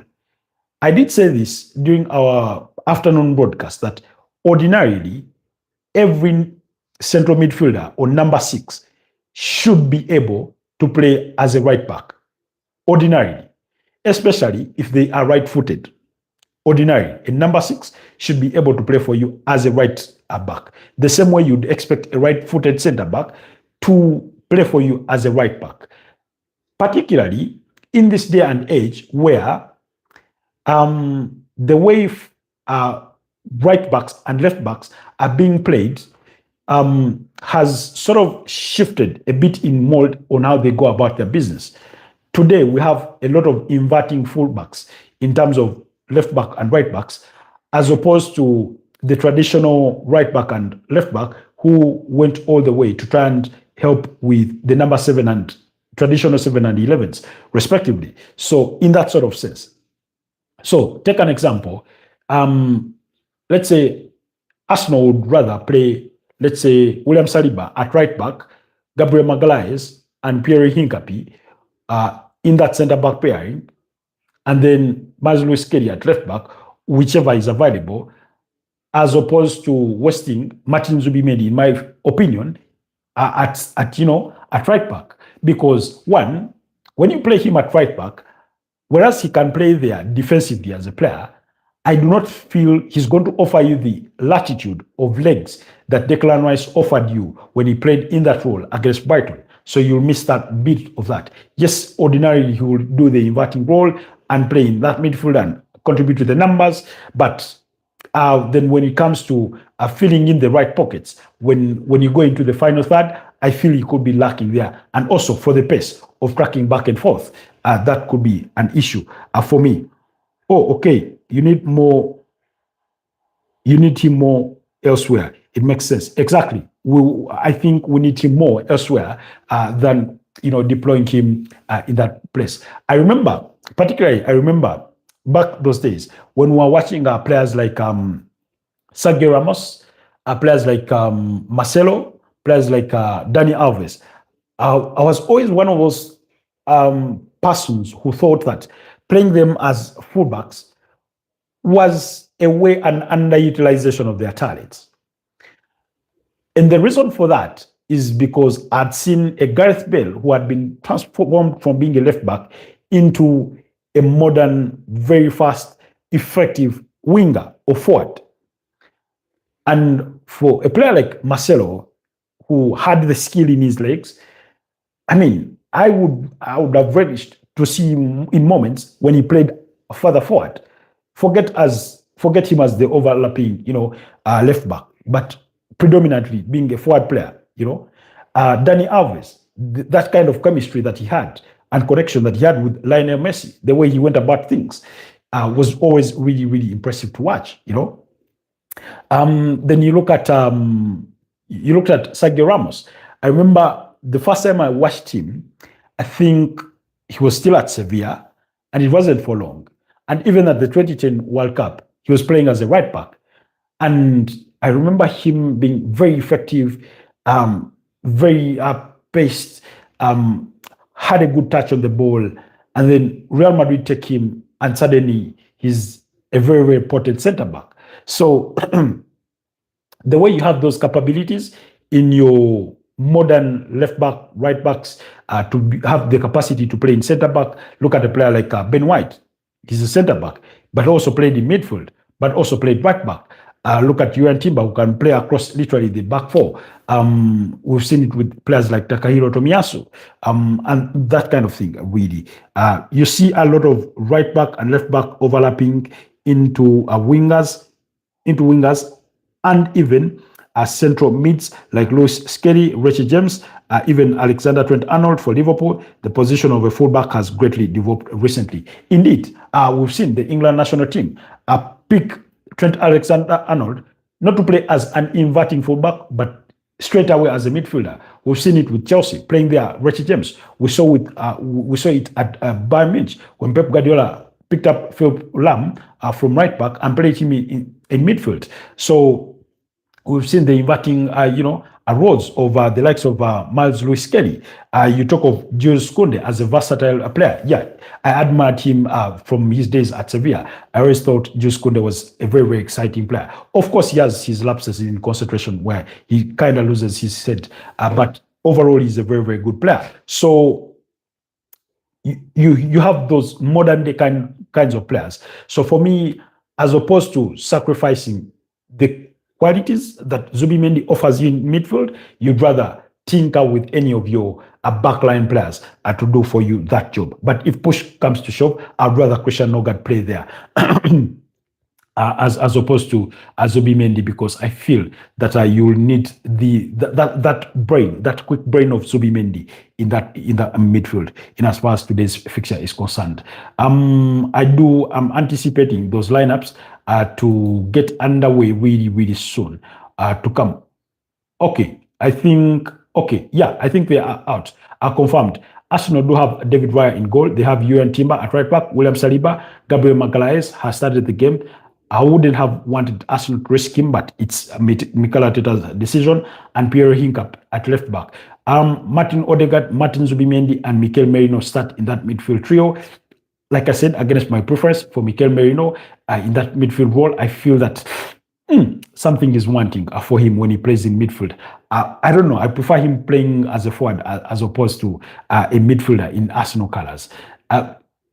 I did say this during our afternoon broadcast that ordinarily every central midfielder or number 6 should be able to play as a right back. Ordinarily, especially if they are right-footed. Ordinarily, a number 6 should be able to play for you as a right back. The same way you'd expect a right-footed centre back to play for you as a right back. Particularly in this day and age where the way right backs and left backs are being played has sort of shifted a bit in mold on how they go about their business. Today, we have a lot of inverting fullbacks in terms of left back and right backs, as opposed to the traditional right back and left back who went all the way to try and help with the number 7 and traditional 7 and 11s, respectively. So in that sort of sense. So take an example. Let's say Arsenal would rather play, let's say, William Saliba at right back, Gabriel Magalhaes and Pierre Hincapié in that centre-back pairing, and then Marouane Kelly at left back, whichever is available, as opposed to wasting Martin Zubimendi, in my opinion, at right back. Because one, when you play him at right back, whereas he can play there defensively as a player, I do not feel he's going to offer you the latitude of legs that Declan Rice offered you when he played in that role against Brighton. So you'll miss that bit of that. Yes, ordinarily he will do the inverting role and play in that midfield and contribute to the numbers. But then when it comes to filling in the right pockets, when you go into the final third, I feel he could be lacking there. And also for the pace of cracking back and forth, that could be an issue for me. Oh, okay, you need him more elsewhere. It makes sense. Exactly. I think we need him more elsewhere than deploying him in that place. I remember back those days when we were watching players like Sergio Ramos, players like Marcelo, players like Dani Alves. I was always one of those persons who thought that playing them as fullbacks was an underutilization of their talents. And the reason for that is because I'd seen a Gareth Bale who had been transformed from being a left back into a modern, very fast, effective winger or forward. And for a player like Marcelo, who had the skill in his legs, I mean, I would have relished to see him in moments when he played further forward. Forget him as the overlapping, left back, but predominantly being a forward player, Dani Alves, that kind of chemistry that he had and connection that he had with Lionel Messi, the way he went about things, was always really, really impressive to watch, Then you look at Sergio Ramos. I remember the first time I watched him, I think he was still at Sevilla, and it wasn't for long. And even at the 2010 World Cup, he was playing as a right back. And I remember him being very effective, very paced, had a good touch on the ball. And then Real Madrid take him, and suddenly he's a very, very important centre back. So the way you have those capabilities in your modern left back, right backs have the capacity to play in centre back. Look at a player like Ben White. He's a centre back, but also played in midfield, but also played right back. Look at Yuan Timber, who can play across literally the back four. We've seen it with players like Takahiro Tomiyasu, and that kind of thing, really. You see a lot of right back and left back overlapping into wingers, and even central mids like Lewis Skelly, Richie James, even Alexander Trent-Arnold for Liverpool. The position of a fullback has greatly developed recently. Indeed, we've seen the England national team pick Trent Alexander-Arnold not to play as an inverting fullback, but straight away as a midfielder. We've seen it with Chelsea playing there. Richie James. We saw it at Bayern Munich when Pep Guardiola picked up Phil Lam from right back and played him in midfield. So we've seen the inverting, roles of the likes of Miles Lewis Kelly. You talk of Jules Koundé as a versatile player. Yeah, I admired him from his days at Sevilla. I always thought Jules Koundé was a very, very exciting player. Of course, he has his lapses in concentration where he kind of loses his head, but overall, he's a very, very good player. So you have those modern day kinds of players. So for me, as opposed to sacrificing the qualities that Zubimendi offers you in midfield, you'd rather tinker with any of your backline players to do for you that job. But if push comes to shove, I'd rather Christian Nogard play there. As opposed to Zubimendi, because I feel that you'll need that brain, that quick brain of Zubimendi in that midfield, in as far as today's fixture is concerned. I'm anticipating those lineups to get underway really, really soon to come. Okay, I think they are out, are confirmed. Arsenal do have David Raya in goal. They have Yuan Timber at right back. William Saliba, Gabriel Magalhaes has started the game. I wouldn't have wanted Arsenal to risk him, but it's Mikel Arteta's decision. And Pierre Hincap at left back. Martin Odegaard, Martin Zubimendi, and Mikel Merino start in that midfield trio. Like I said, against my preference for Mikel Merino in that midfield role, I feel that something is wanting for him when he plays in midfield. I don't know. I prefer him playing as a forward as opposed to a midfielder in Arsenal colors.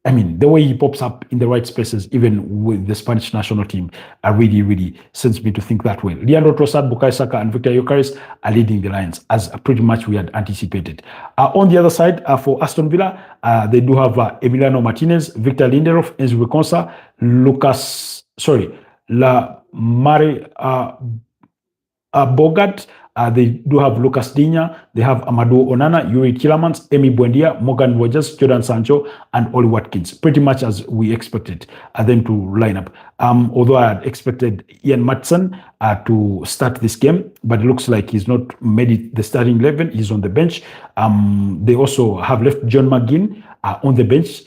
I mean, the way he pops up in the right spaces, even with the Spanish national team, really, really sends me to think that way. Leandro Trossard, Bukayo Saka, and Victor Gyökeres are leading the Lions, as pretty much we had anticipated. On the other side, for Aston Villa, they do have Emiliano Martinez, Victor Lindelof, Enzo Konsa, Mare Bogart. They do have Lucas Digne, they have Amadou Onana, Yuri Tielemans, Emi Buendia, Morgan Rogers, Jordan Sancho, and Oli Watkins. Pretty much as we expected them to line up. Although I had expected Ian Maatsen to start this game, but it looks like he's not made it the starting 11. He's on the bench. They also have left John McGinn on the bench.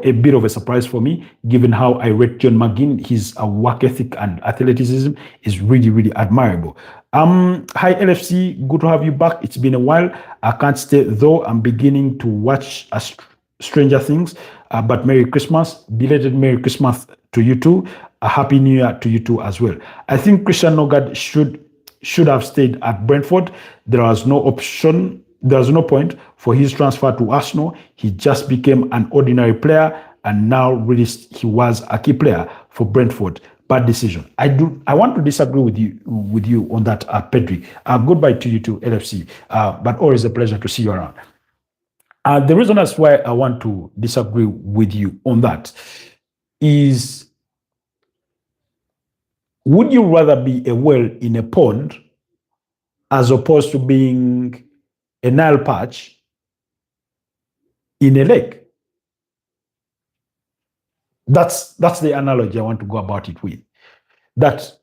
A bit of a surprise for me, given how I rate John McGinn. His work ethic and athleticism is really, really admirable. Hi LFC, good to have you back. It's been a while. I can't stay though. I'm beginning to watch Stranger Things. But Merry Christmas, belated Merry Christmas to you too. A Happy New Year to you too as well. I think Christian Nogard should have stayed at Brentford. There was no option. There's no point for his transfer to Arsenal. He just became an ordinary player, and now really he was a key player for Brentford. Bad decision. I want to disagree with you on that, Pedri. Goodbye to you too, LFC. But always a pleasure to see you around. The reason that's why I want to disagree with you on that is, would you rather be a whale in a pond as opposed to being a Nile patch in a lake? That's the analogy I want to go about it with. That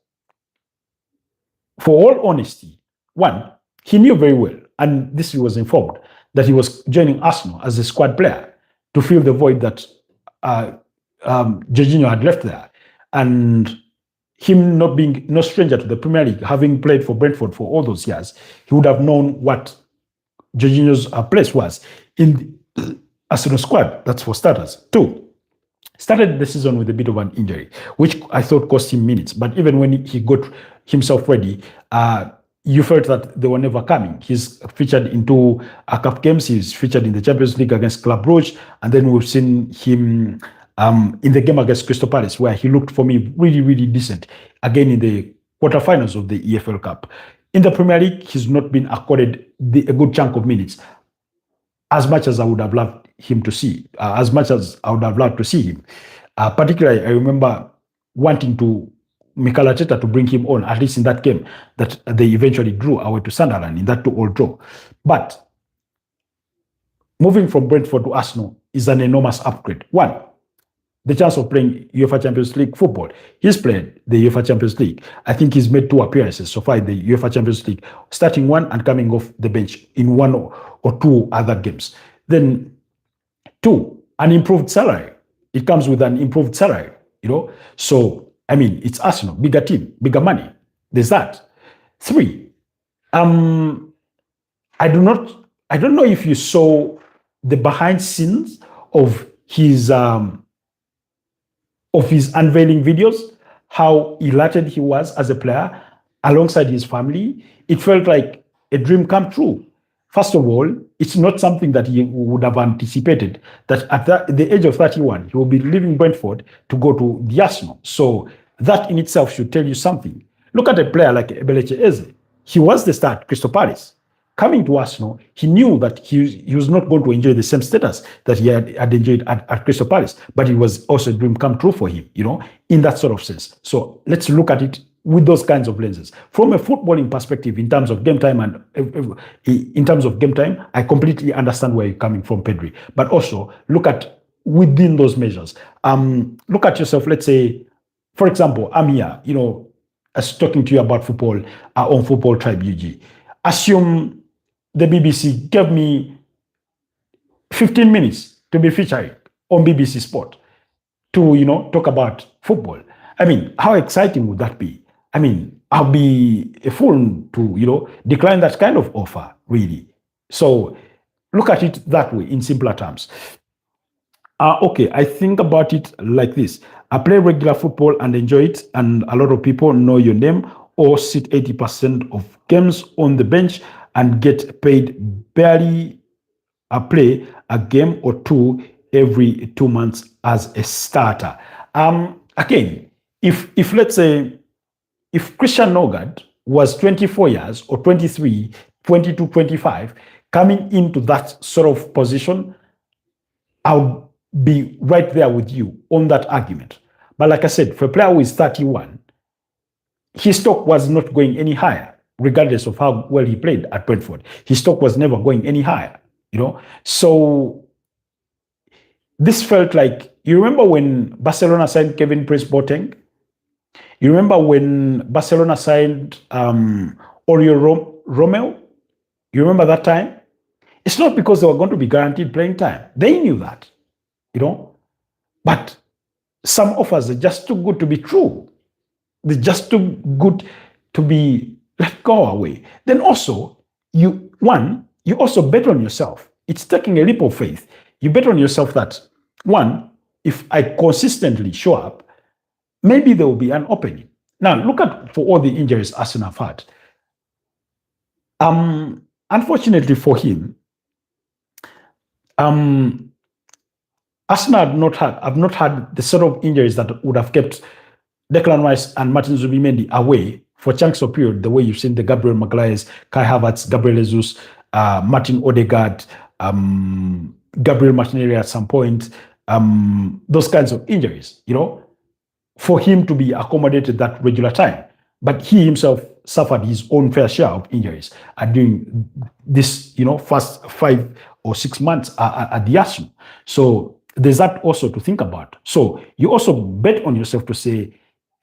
for all honesty, one, he knew very well, and this he was informed, that he was joining Arsenal as a squad player to fill the void that uh, Jorginho had left there. And him not being no stranger to the Premier League, having played for Brentford for all those years, he would have known what Jorginho's place was in the Arsenal squad. That's for starters. Two, started the season with a bit of an injury, which I thought cost him minutes. But even when he got himself ready, you felt that they were never coming. He's featured in two cup games. He's featured in the Champions League against Club Brugge, and then we've seen him in the game against Crystal Palace, where he looked for me really, really decent. Again, in the quarterfinals of the EFL Cup. In the Premier League, he's not been accorded a good chunk of minutes, as much as I would have loved him to see, as much as I would have loved to see him. Particularly, I remember wanting to Mikel Arteta to bring him on, at least in that game that they eventually drew away to Sunderland in that 2-2 draw. But moving from Brentford to Arsenal is an enormous upgrade. One, the chance of playing UEFA Champions League football. He's played the UEFA Champions League. I think he's made 2 appearances so far in the UEFA Champions League, starting one and coming off the bench in 1 or 2 other games. Then 2, an improved salary. It comes with an improved salary, So, I mean, it's Arsenal, bigger team, bigger money. There's that. 3, I don't know if you saw the behind scenes of his unveiling videos, how elated he was as a player alongside his family. It felt like a dream come true. First of all, it's not something that he would have anticipated, that at the age of 31, he will be leaving Brentford to go to the Arsenal. So that in itself should tell you something. Look at a player like Ebeleche Eze. He was the star at Crystal Palace. Coming to Arsenal, he knew that he was not going to enjoy the same status that he had enjoyed at Crystal Palace, but it was also a dream come true for him, in that sort of sense. So let's look at it with those kinds of lenses. From a footballing perspective, in terms of game time, I completely understand where you're coming from, Pedri. But also look at within those measures. Look at yourself. Let's say, for example, I'm here, as talking to you about football on Football Tribe UG. Assume the BBC gave me 15 minutes to be featured on BBC Sport to, talk about football. I mean, how exciting would that be? I mean, I'll be a fool to, decline that kind of offer, really. So look at it that way, in simpler terms. Okay, I think about it like this. I play regular football and enjoy it, and a lot of people know your name, or sit 80% of games on the bench and get paid barely play a game or 2 every 2 months as a starter. Again, if let's say, if Christian Nogard was 24 years or 23, 22, 25, coming into that sort of position, I'll be right there with you on that argument. But like I said, for a player who is 31, his stock was not going any higher, regardless of how well he played at Brentford. His stock was never going any higher, So this felt like, you remember when Barcelona signed Kevin Prince Boateng? You remember when Barcelona signed Oriol Romeu? You remember that time? It's not because they were going to be guaranteed playing time. They knew that, But some offers are just too good to be true. They're just too good to be let go away. Then also, you also bet on yourself. It's taking a leap of faith. You bet on yourself that, one, if I consistently show up, maybe there will be an opening. Now, look at for all the injuries Arsenal have had. Unfortunately for him, Arsenal have not had the sort of injuries that would have kept Declan Rice and Martin Zubimendi away for chunks of period, the way you've seen the Gabriel Magalhaes, Kai Havertz, Gabriel Jesus, Martin Odegaard, Gabriel Martinelli at some point, those kinds of injuries, for him to be accommodated that regular time. But he himself suffered his own fair share of injuries during this, first 5 or 6 months at the Arsenal. So there's that also to think about. So you also bet on yourself to say,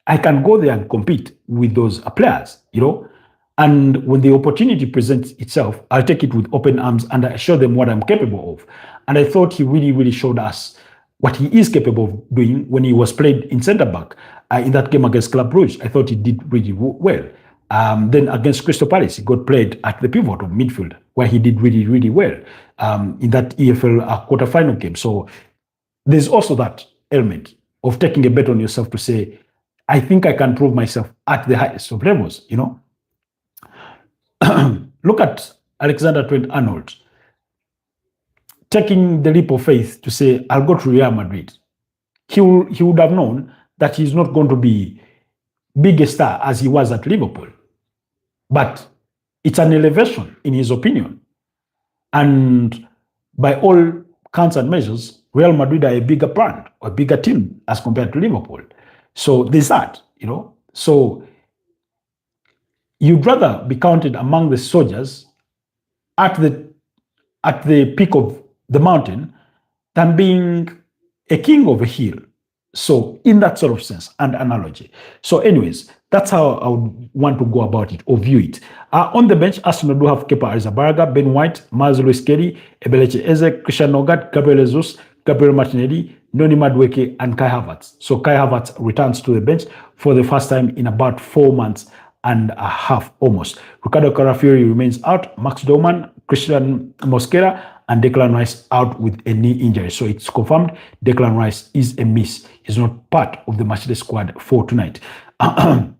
I can go there and compete with those players, And when the opportunity presents itself, I'll take it with open arms and I show them what I'm capable of. And I thought he really, really showed us what he is capable of doing when he was played in centre back in that game against Club Brugge. I thought he did really well. Then against Crystal Palace, he got played at the pivot of midfield, where he did really, really well in that EFL quarter-final game. So there's also that element of taking a bet on yourself to say, I think I can prove myself at the highest of levels, you know. Look at Alexander Trent Arnold taking the leap of faith to say, I'll go to Real Madrid. He would have known that he's not going to be big a star as he was at Liverpool. But it's an elevation, in his opinion. And by all counts and measures, Real Madrid are a bigger brand or a bigger team as compared to Liverpool. So there's that, you know. So you'd rather be counted among the soldiers at the peak of the mountain than being a king of a hill. So in that sort of sense and analogy. So anyways, that's how I would want to go about it or view it. On the bench, Arsenal do have Kepa Arrizabalaga, Ben White, Miles Lewis-Kelly, Ebelechi Eze, Christian Nogat, Gabriel Jesus, Gabriel Martinelli, Noni Madueke, and Kai Havertz. So Kai Havertz returns to the bench for the first time in about 4 months and a half almost. Ricardo Carafiori remains out, Max Doman, Christian Mosquera, and Declan Rice out with a knee injury. So it's confirmed Declan Rice is a miss. He's not part of the matchday squad for tonight. On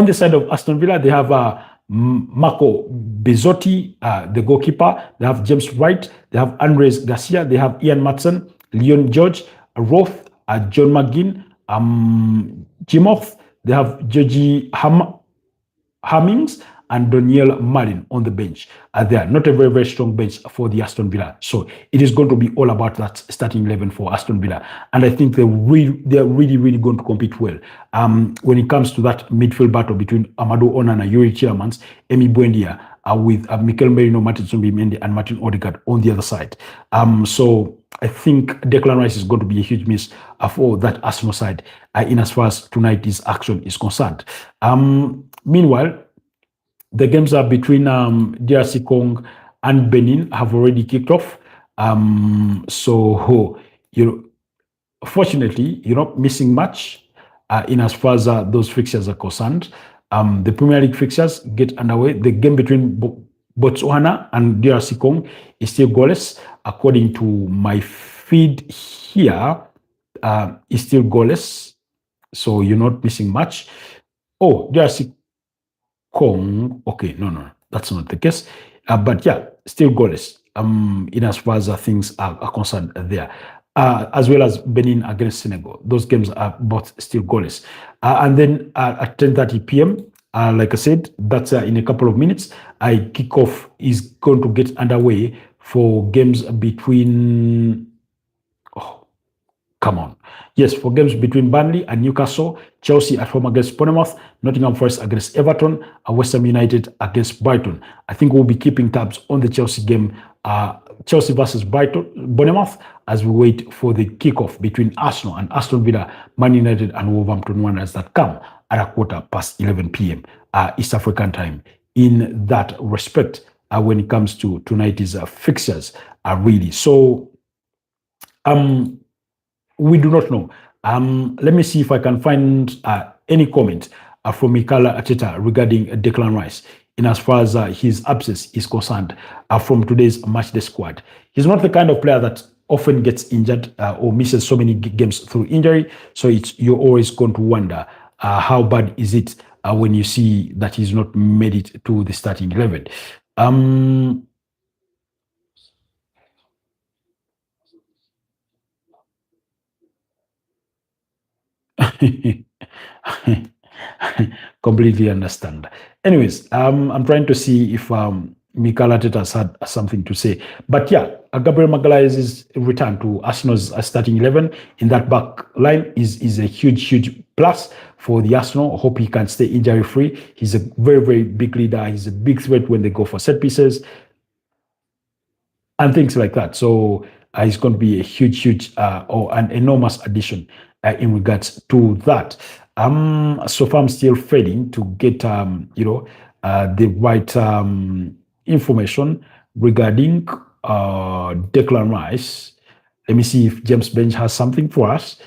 the side of Aston Villa, they have Marco Bizzotti, the goalkeeper. They have James Wright. They have Andres Garcia. They have Ian Matson, Leon George, Roth, John McGinn, Jimoth. They have Georgie Hammings and Daniel Malin on the bench. They are not a very, very strong bench for the Aston Villa. So it is going to be all about that starting 11 for Aston Villa. And I think they're really, really going to compete well. When it comes to that midfield battle between Amadou Onana, Yuri Tielemans, Emi Buendia, with Mikel Merino, Martin Zubimendi, and Martin Odegaard on the other side. So I think Declan Rice is going to be a huge miss for that Arsenal side in as far as tonight's action is concerned. Meanwhile, the games are between DRC Congo and Benin have already kicked off. So, fortunately, you're not missing much in as far as those fixtures are concerned. The Premier League fixtures get underway. The game between Botswana and DRC Congo is still goalless. According to my feed here, is still goalless. So you're not missing much. Oh, DRC Congo. Okay, no, that's not the case. But yeah, still goalless in as far as things are concerned there. As well as Benin against Senegal. Those games are both still goalless. And then at 10:30 p.m., like I said, that's in a couple of minutes, kickoff is going to get underway for games between... for games between Burnley and Newcastle, Chelsea at home against Bournemouth, Nottingham Forest against Everton, and West Ham United against Brighton. I think we'll be keeping tabs on the Chelsea game, Chelsea versus Bournemouth, as we wait for the kickoff between Arsenal and Aston Villa, Man United and Wolverhampton Wanderers that come at 11:15 p.m. East African time. In that respect, when it comes to tonight's fixtures, really. So, we do not know. Let me see if I can find any comment from Mikel Arteta regarding Declan Rice in as far as his absence is concerned from today's matchday squad. He's not the kind of player that often gets injured or misses so many games through injury. So you're always going to wonder how bad is it when you see that he's not made it to the starting 11. Completely understand. Anyways, I'm trying to see if Mikel Arteta has had something to say. But yeah, Gabriel Magalhaes' return to Arsenal's starting 11 in that back line is a huge plus for the Arsenal. I hope he can stay injury-free. He's a very, very big leader. He's a big threat when they go for set pieces and things like that. So it's going to be a huge or an enormous addition in regards to that. So far, I'm still failing to get, the right information regarding Declan Rice. Let me see if James Bench has something for us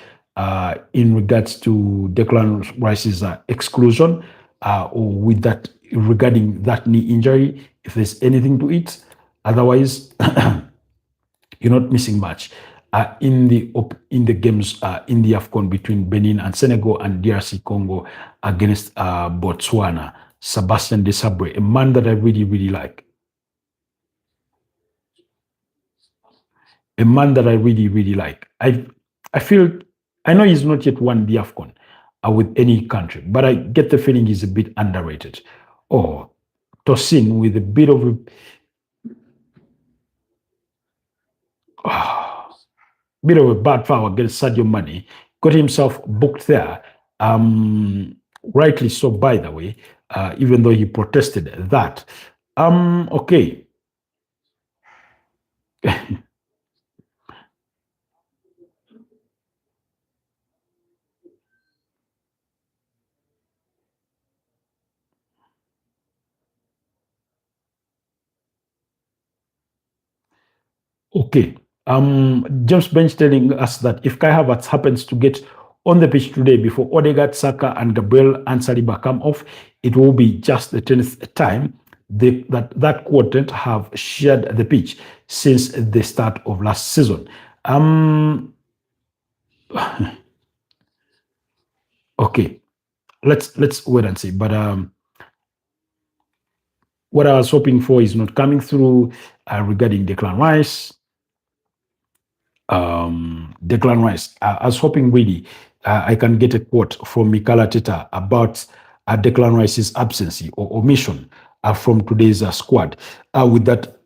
in regards to Declan Rice's exclusion or with that regarding that knee injury, if there's anything to it. Otherwise, you're not missing much. In the games in the AFCON between Benin and Senegal and DRC Congo against Botswana, Sebastian Desabre, a man that I really, really like. A man that I really, really like. I feel, I know he's not yet won the AFCON with any country, but I get the feeling he's a bit underrated. Oh, Tosin with a bit of a bit of a bad foul against Sadio Mane, got himself booked there. Rightly so, by the way, even though he protested that. Okay. Okay. James Bench telling us that if Kai Havertz happens to get on the pitch today before Odegaard, Saka, and Gabriel and Saliba come off, it will be just the 10th time that quartet have shared the pitch since the start of last season. Okay, let's wait and see. But what I was hoping for is not coming through regarding Declan Rice. Declan Rice. I was hoping really I can get a quote from Mikel Arteta about Declan Rice's absence or omission from today's squad with that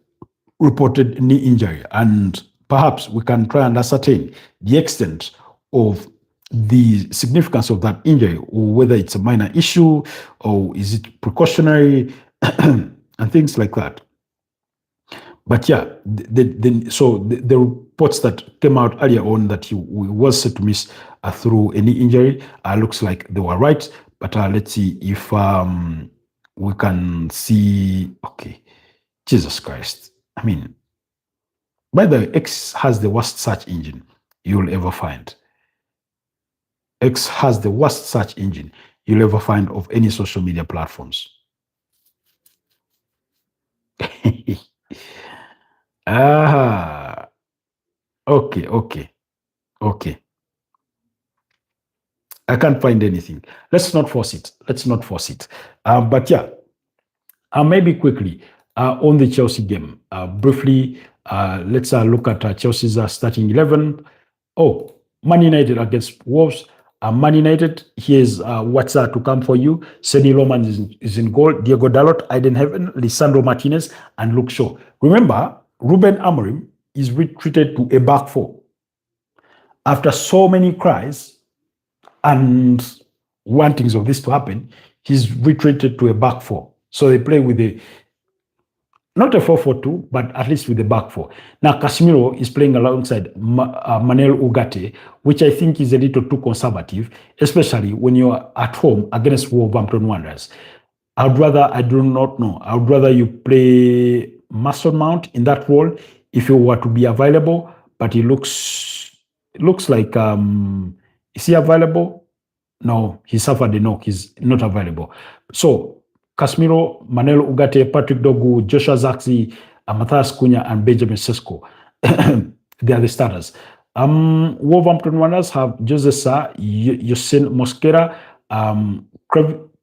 reported knee injury, and perhaps we can try and ascertain the extent of the significance of that injury, or whether it's a minor issue or is it precautionary and things like that. But yeah, the reports that came out earlier on that he was set to miss through any injury looks like they were right. But let's see if we can see. Okay, Jesus Christ. I mean, by the way, X has the worst search engine you'll ever find. X has the worst search engine you'll ever find of any social media platforms. Okay. I can't find anything. Let's not force it. But yeah, maybe quickly on the Chelsea game. Briefly, let's look at Chelsea's starting 11. Oh, Man United against Wolves. Man United, here's what's to come for you. Seni Roman is in goal. Diego Dalot, Aiden Heaven, Lisandro Martinez, and Luke Shaw. Remember, Ruben Amorim is retreated to a back four. After so many cries and wantings of this to happen, he's retreated to a back four. So they play with not a 4-4-2, but at least with the back four. Now, Casemiro is playing alongside Manuel Ugarte, which I think is a little too conservative, especially when you're at home against Wolverhampton Wanderers. I would rather you play Mason Mount in that role if he were to be available, but it looks like, is he available? No, he suffered a knock. He's not available. So, Casemiro, Manuel Ugarte, Patrick Dogu, Joshua Zirkzee, Matthias Cunha, and Benjamin Sesko. They are the starters. Wolverhampton Wanderers have Jose Sa, Yosin Mosquera,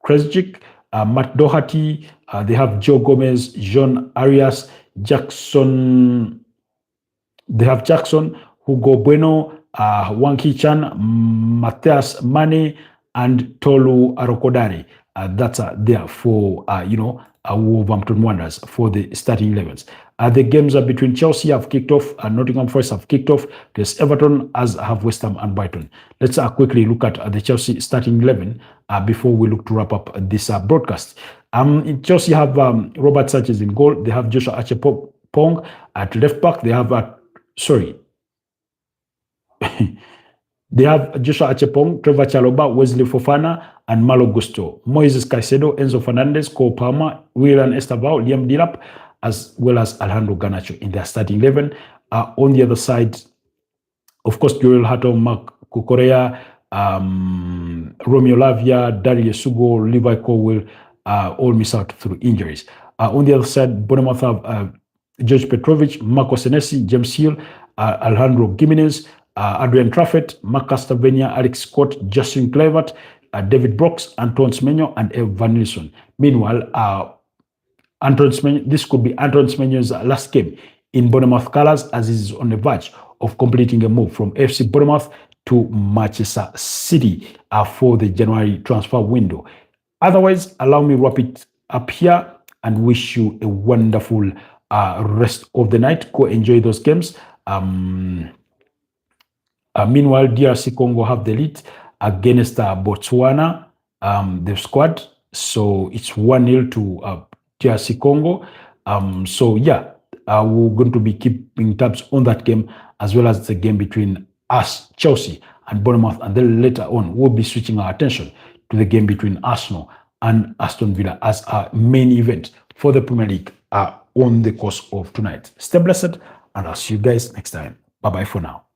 Krejcik, Matt Doherty. They have Joe Gomez, Jean Arias, Jackson. They have Jackson, Hugo Bueno, Wang Hee-chan, Matthias Mane, and Tolu Arokodare. That's there for, Wolverhampton Wanderers for the starting 11s. The games are between Chelsea have kicked off, and Nottingham Forest have kicked off. There's Everton, as have West Ham and Brighton. Let's quickly look at the Chelsea starting 11 before we look to wrap up this broadcast. In Chelsea have Robert Sanchez in goal. They have Joshua Achepong at left back. They have, They have Joshua Achepong, Trevor Chaloba, Wesley Fofana, and Malo Gusto. Moises Caicedo, Enzo Fernandez, Cole Palmer, Willian Estaval, Liam Dilap, as well as Alejandro Garnacho in their starting 11. On the other side, of course, Joel Hato, Mark Kukorea, Romeo Lavia, Darius Sugo, Levi Colwell, all miss out through injuries. On the other side, Bournemouth have George Petrovic, Marco Senesi, James Hill, Alejandro Gimenez, Adrian Trafford, Mark Castavenia, Alex Scott, Justin Clevert, David Brooks, Anton Semenyo, and Evan Nilsson. Meanwhile, this could be Anton Semenyo's last game in Bournemouth colours, as he is on the verge of completing a move from FC Bournemouth to Manchester City for the January transfer window. Otherwise, allow me to wrap it up here and wish you a wonderful rest of the night. Go enjoy those games. Meanwhile, DRC Congo have the lead against Botswana, the squad. So it's 1-0 to DRC Congo. So yeah, we're going to be keeping tabs on that game, as well as the game between us, Chelsea, and Bournemouth. And then later on, we'll be switching our attention to the game between Arsenal and Aston Villa as our main event for the Premier League on the course of tonight. Stay blessed, and I'll see you guys next time. Bye-bye for now.